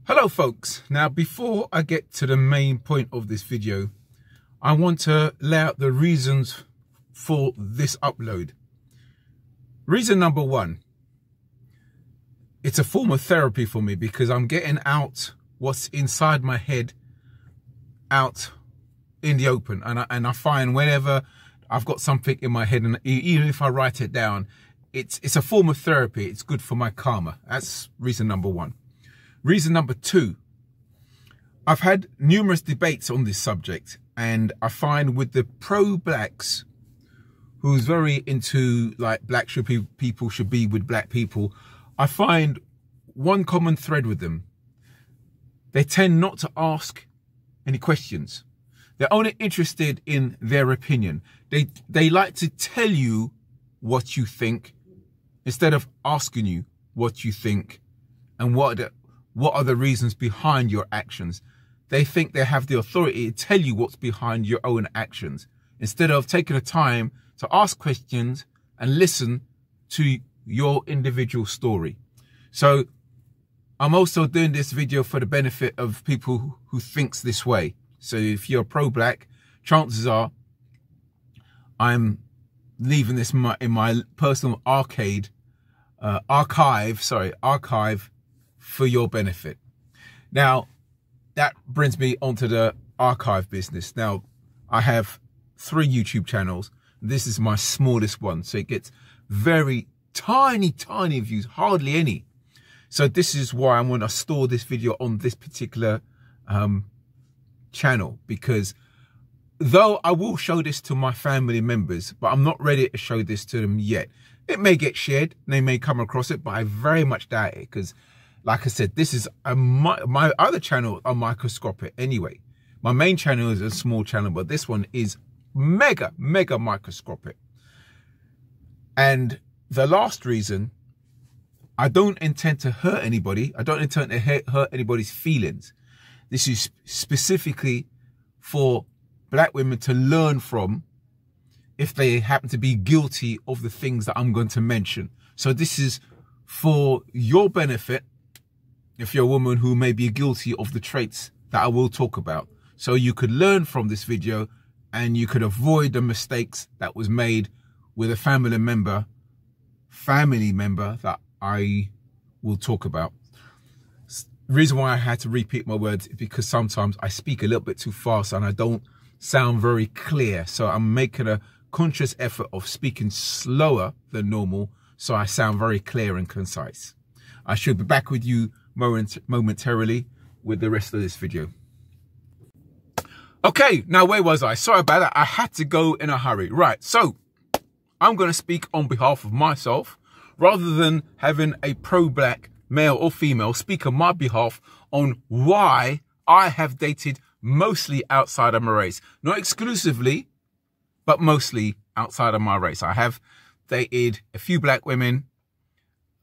Hello folks, now before I get to the main point of this video, I want to lay out the reasons for this upload. Reason number one, it's a form of therapy for me because I'm getting out what's inside my head out in the open, and I find whenever I've got something in my head, and even if I write it down, it's a form of therapy. It's good for my karma. That's reason number one. Reason number two, I've had numerous debates on this subject, and I find with the pro-blacks, who's very into like people should be with black people, I find one common thread with them. They tend not to ask any questions. They're only interested in their opinion. They like to tell you what you think instead of asking you what you think and what are the reasons behind your actions. They think they have the authority to tell you what's behind your own actions instead of taking the time to ask questions and listen to your individual story. So I'm also doing this video for the benefit of people who thinks this way. So if you're pro-black, chances are I'm leaving this in my personal archive for your benefit. Now, that brings me onto the archive business. Now, I have 3 YouTube channels. This is my smallest one, so it gets very tiny views, hardly any. So this is why I'm going to store this video on this particular channel, because though I will show this to my family members, but I'm not ready to show this to them yet. It may get shared, they may come across it, but I very much doubt it, because like I said, this is my other channel are microscopic anyway. My main channel is a small channel, but this one is mega microscopic. And the last reason, I don't intend to hurt anybody. I don't intend to hurt anybody's feelings. This is specifically for black women to learn from if they happen to be guilty of the things that I'm going to mention. So this is for your benefit if you're a woman who may be guilty of the traits that I will talk about. So you could learn from this video and you could avoid the mistakes that was made with a family member that I will talk about. The reason why I had to repeat my words is because sometimes I speak a little bit too fast and I don't sound very clear. So I'm making a conscious effort of speaking slower than normal so I sound very clear and concise. I should be back with you momentarily with the rest of this video. Okay, now where was I? Sorry about that. I had to go in a hurry. Right, so I'm going to speak on behalf of myself rather than having a pro-black male or female speak on my behalf on why I have dated mostly outside of my race. Not exclusively, but mostly outside of my race. I have dated a few black women,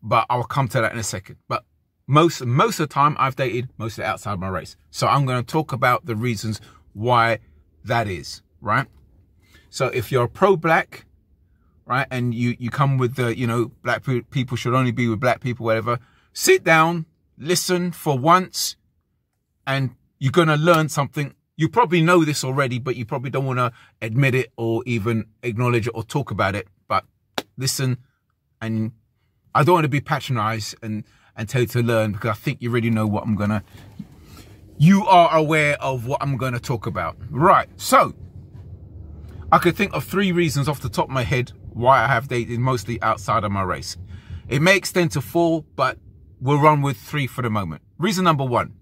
but I'll come to that in a second. But most of the time I've dated mostly outside my race. So I'm going to talk about the reasons why that is, right? So if you're pro-black, right, and you come with the, you know, black people should only be with black people, whatever, sit down, listen for once, and you're going to learn something. You probably know this already, but you probably don't want to admit it or even acknowledge it or talk about it. But listen, and I don't want to be patronized and tell you to learn, because I think you already know what you are aware of what I'm going to talk about. Right, so I could think of 3 reasons off the top of my head why I have dated mostly outside of my race. It may extend to 4, but we'll run with 3 for the moment. Reason number 1,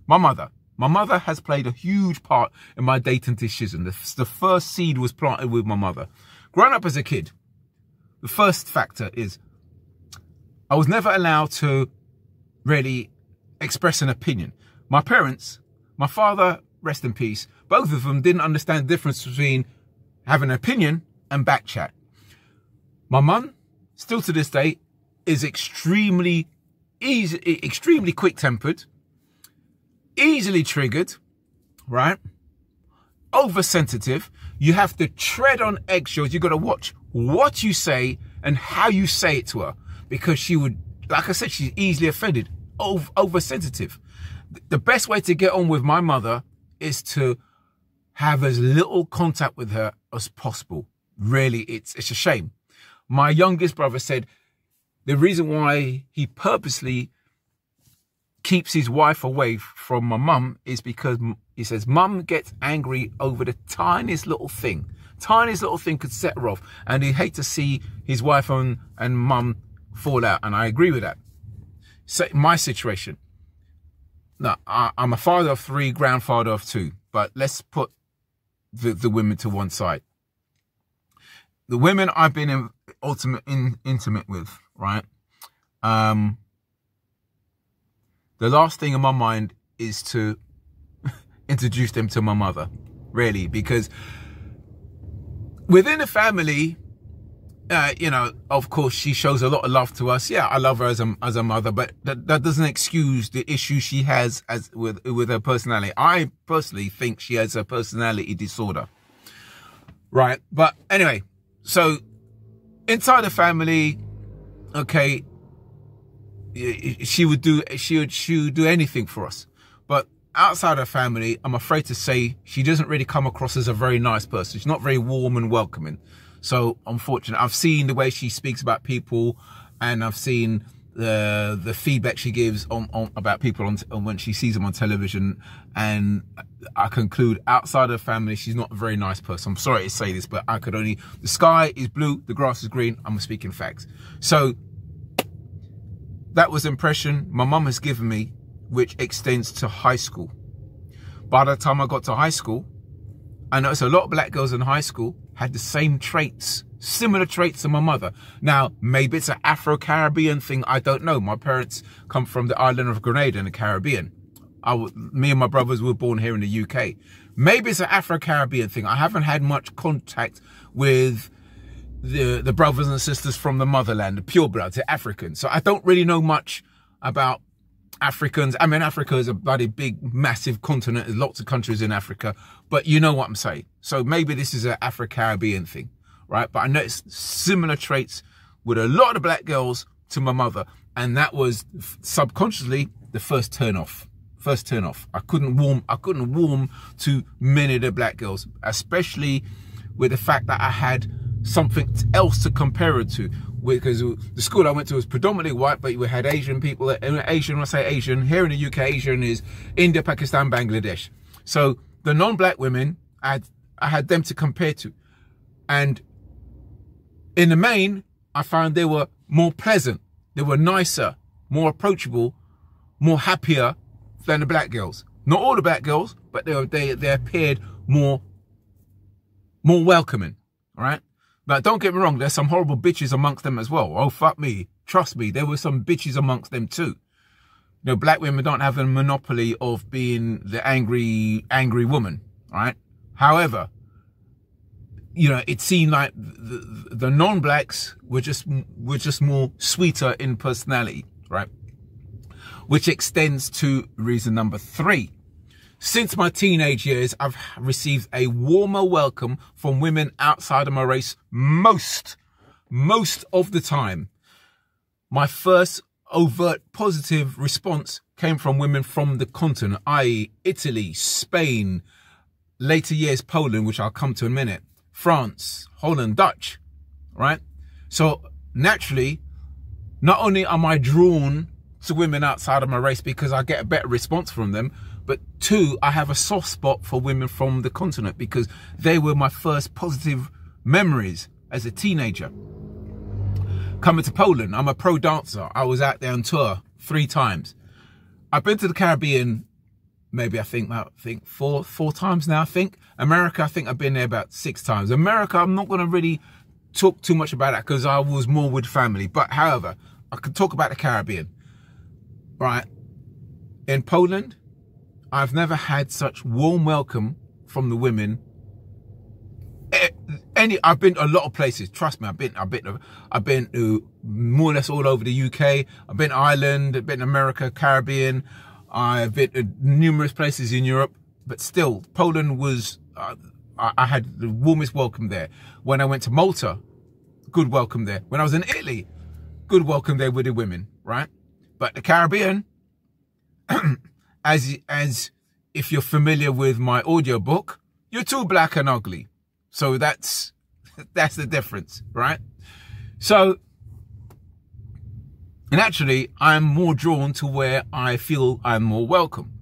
my mother. My mother has played a huge part in my dating decision. The first seed was planted with my mother. Growing up as a kid, the first factor is I was never allowed to really express an opinion. My parents, my father, rest in peace, both of them didn't understand the difference between having an opinion and back chat. My mum, still to this day, is extremely quick-tempered, easily triggered, right? Oversensitive. You have to tread on eggshells. You got to watch what you say and how you say it to her, because she would, like I said, she's easily offended. oversensitive. The best way to get on with my mother is to have as little contact with her as possible. Really, it's a shame. My youngest brother said the reason why he purposely keeps his wife away from my mum is because he says mum gets angry over the tiniest little thing. Tiniest little thing could set her off, and he'd hate to see his wife and mum fall out. And I agree with that. So my situation. Now, I'm a father of 3, grandfather of 2, but let's put the women to one side. The women I've been intimate with, right? The last thing in my mind is to introduce them to my mother, really, because within the family, you know, of course, she shows a lot of love to us. Yeah, I love her as a mother, but that doesn't excuse the issues she has with her personality. I personally think she has a personality disorder, right? But anyway, so inside the family, okay, she would do anything for us. But outside her family, I'm afraid to say she doesn't really come across as a very nice person. She's not very warm and welcoming. So unfortunate. I've seen the way she speaks about people, and I've seen the feedback she gives about people on when she sees them on television, and I conclude outside her family she's not a very nice person. I'm sorry to say this, but the sky is blue, the grass is green. I'm speaking facts. So that was the impression my mum has given me, which extends to high school. By the time I got to high school, I noticed a lot of black girls in high school had the same traits, similar traits to my mother. Now, maybe it's an Afro-Caribbean thing, I don't know. My parents come from the island of Grenada in the Caribbean. Me and my brothers were born here in the UK. Maybe it's an Afro-Caribbean thing. I haven't had much contact with the brothers and sisters from the motherland, the purebloods, the Africans. So I don't really know much about Africans. I mean, Africa is a bloody big, massive continent. There's lots of countries in Africa, but you know what I'm saying. So maybe this is an Afro-Caribbean thing, right? But I noticed similar traits with a lot of black girls to my mother, and that was subconsciously the first turn off. First turn off. I couldn't warm to many of the black girls, especially with the fact that I had something else to compare it to. Because the school I went to was predominantly white, but we had Asian people. Asian, when I say Asian, here in the UK, Asian is India, Pakistan, Bangladesh. So the non-black women, I had them to compare to. And in the main, I found they were more pleasant. They were nicer, more approachable, more happier than the black girls. Not all the black girls, but they appeared more welcoming, all right? But don't get me wrong, there's some horrible bitches amongst them as well. Oh, fuck me. Trust me, there were some bitches amongst them too. You know, black women don't have a monopoly of being the angry woman, all right? However, you know, it seemed like the non-blacks were just more sweeter in personality, right? Which extends to reason number 3. Since my teenage years, I've received a warmer welcome from women outside of my race most of the time. My first overt positive response came from women from the continent, i.e. Italy, Spain, later years Poland, which I'll come to in a minute, France, Holland, Dutch, right? So naturally, not only am I drawn to women outside of my race because I get a better response from them, but 2, I have a soft spot for women from the continent because they were my first positive memories as a teenager. Coming to Poland, I'm a pro dancer. I was out there on tour 3 times. I've been to the Caribbean, maybe I think four times now, I think. America, I think I've been there about 6 times. America, I'm not going to really talk too much about that because I was more with family. But however, I could talk about the Caribbean. Right. In Poland, I've never had such warm welcome from the women. I've been to a lot of places. Trust me, I've been to more or less all over the UK. I've been to Ireland, I've been to America, Caribbean. I've been to numerous places in Europe, but still, Poland was. I had the warmest welcome there. When I went to Malta, good welcome there. When I was in Italy, good welcome there with the women, right? But the Caribbean, as if you're familiar with my audiobook, you're too black and ugly. So that's the difference, right? So naturally, I'm more drawn to where I feel I'm more welcome.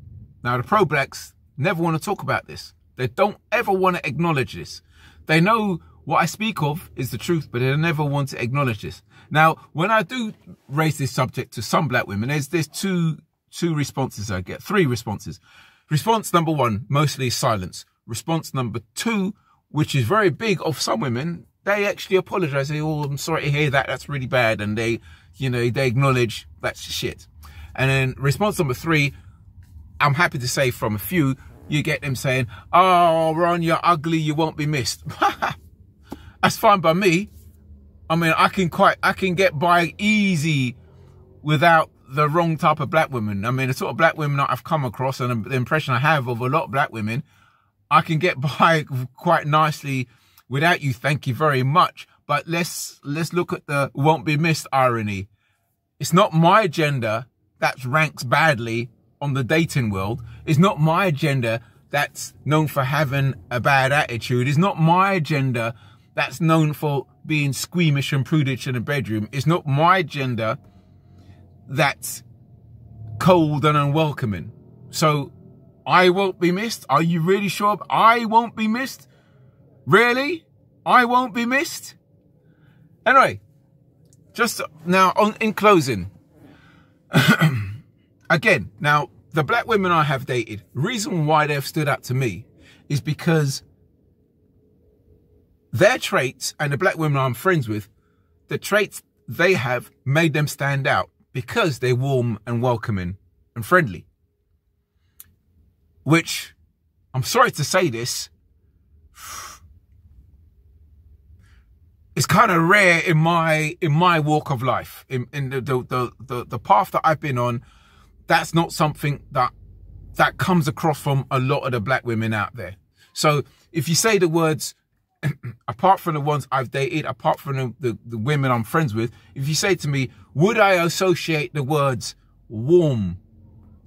Now, the pro-blacks never want to talk about this. They don't ever want to acknowledge this. They know what I speak of is the truth, but they never want to acknowledge this. Now, when I do raise this subject to some black women, there's two responses I get, 3 responses. Response number 1, mostly silence. Response number 2, which is very big of some women, they actually apologize. They, oh, I'm sorry to hear that. That's really bad. And they, they acknowledge that's shit. And then response number 3, I'm happy to say from a few, you get them saying, oh, Ron, you're ugly. You won't be missed. That's fine by me. I mean, I can get by easy without the wrong type of black women. I mean, the sort of black women that I've come across and the impression I have of a lot of black women, I can get by quite nicely without you. Thank you very much. But let's look at the won't be missed irony. It's not my gender that ranks badly on the dating world. It's not my gender that's known for having a bad attitude. It's not my gender that's known for being squeamish and prudish in the bedroom. It's not my gender that's cold and unwelcoming. So I won't be missed? Are you really sure I won't be missed? Really? I won't be missed? Anyway, just now in closing, again, now the black women I have dated, the reason why they've stood out to me is because their traits and the black women I'm friends with, the traits they have made them stand out because they're warm and welcoming and friendly. Which, I'm sorry to say this, is kind of rare in my walk of life. In the path that I've been on, that's not something that comes across from a lot of the black women out there. So if you say the words, apart from the ones I've dated, apart from the women I'm friends with, if you say to me, would I associate the words warm,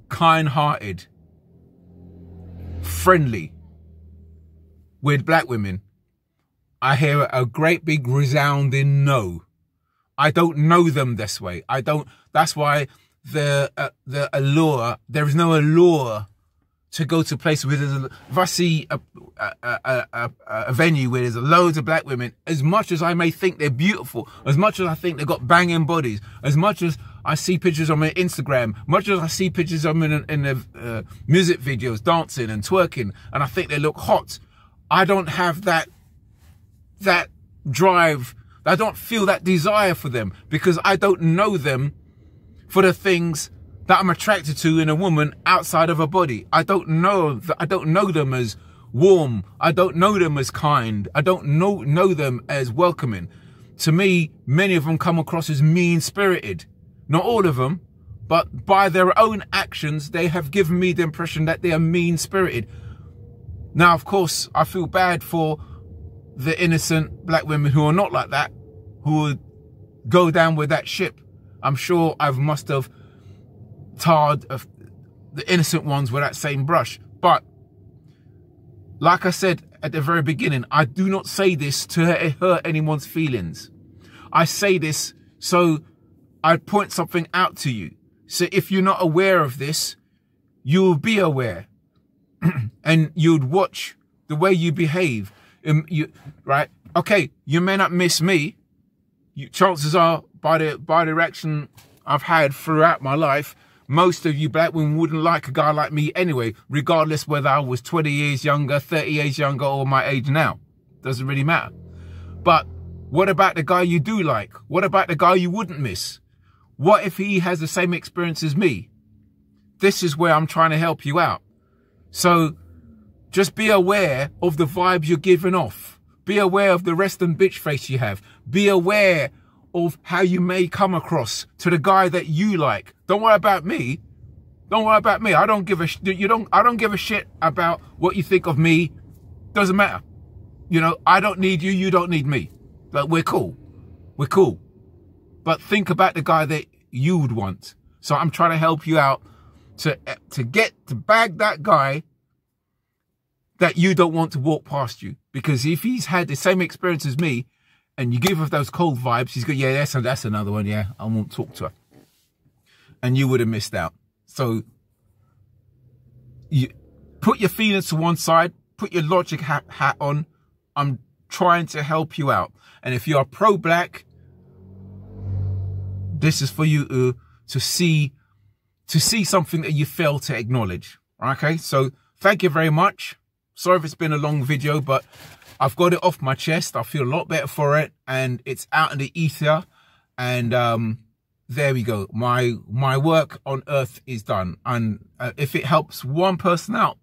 kind-hearted, friendly with black women, I hear a great big resounding no. I don't know them this way. I don't. That's why the allure, there is no allure to go to places where there's if I see a venue where there's loads of black women, as much as I may think they're beautiful, as much as I think they've got banging bodies, as much as I see pictures on my Instagram, much as I see pictures of them in the music videos, dancing and twerking, and I think they look hot, I don't have that drive. I don't feel that desire for them because I don't know them for the things that I'm attracted to in a woman outside of her body. I don't know them as warm. I don't know them as kind. I don't know them as welcoming. To me, many of them come across as mean-spirited. Not all of them, but by their own actions, they have given me the impression that they are mean-spirited. Now, of course, I feel bad for the innocent black women who are not like that, who would go down with that ship. I'm sure I must have tarred the innocent ones with that same brush. But like I said at the very beginning, I do not say this to hurt anyone's feelings. I say this so I point something out to you. So if you're not aware of this, you'll be aware and you'd watch the way you behave. Right? Okay, you may not miss me. Chances are, by the reaction I've had throughout my life, most of you black women wouldn't like a guy like me anyway, regardless whether I was 20 years younger, 30 years younger, or my age now. Doesn't really matter. But what about the guy you do like? What about the guy you wouldn't miss? What if he has the same experience as me? This is where I'm trying to help you out. So just be aware of the vibes you're giving off. Be aware of the resting bitch face you have. Be aware of how you may come across to the guy that you like. Don't worry about me. Don't worry about me. I don't give a shit about what you think of me. Doesn't matter. You know, I don't need you. You don't need me. Like, we're cool. We're cool. But think about the guy that you would want. So I'm trying to help you out to bag that guy that you don't want to walk past you. Because if he's had the same experience as me and you give off those cold vibes, he's going, yeah, that's another one. Yeah, I won't talk to her. And you would have missed out. So you put your feelings to one side, put your logic hat on. I'm trying to help you out. And if you are pro-black, this is for you to see something that you fail to acknowledge. Okay, so thank you very much. Sorry if it's been a long video, but I've got it off my chest. I feel a lot better for it, and it's out in the ether. And there we go. My work on earth is done. And if it helps one person out,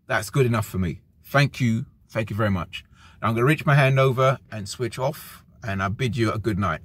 that's good enough for me. Thank you. Thank you very much. Now I'm going to reach my hand over and switch off, and I bid you a good night.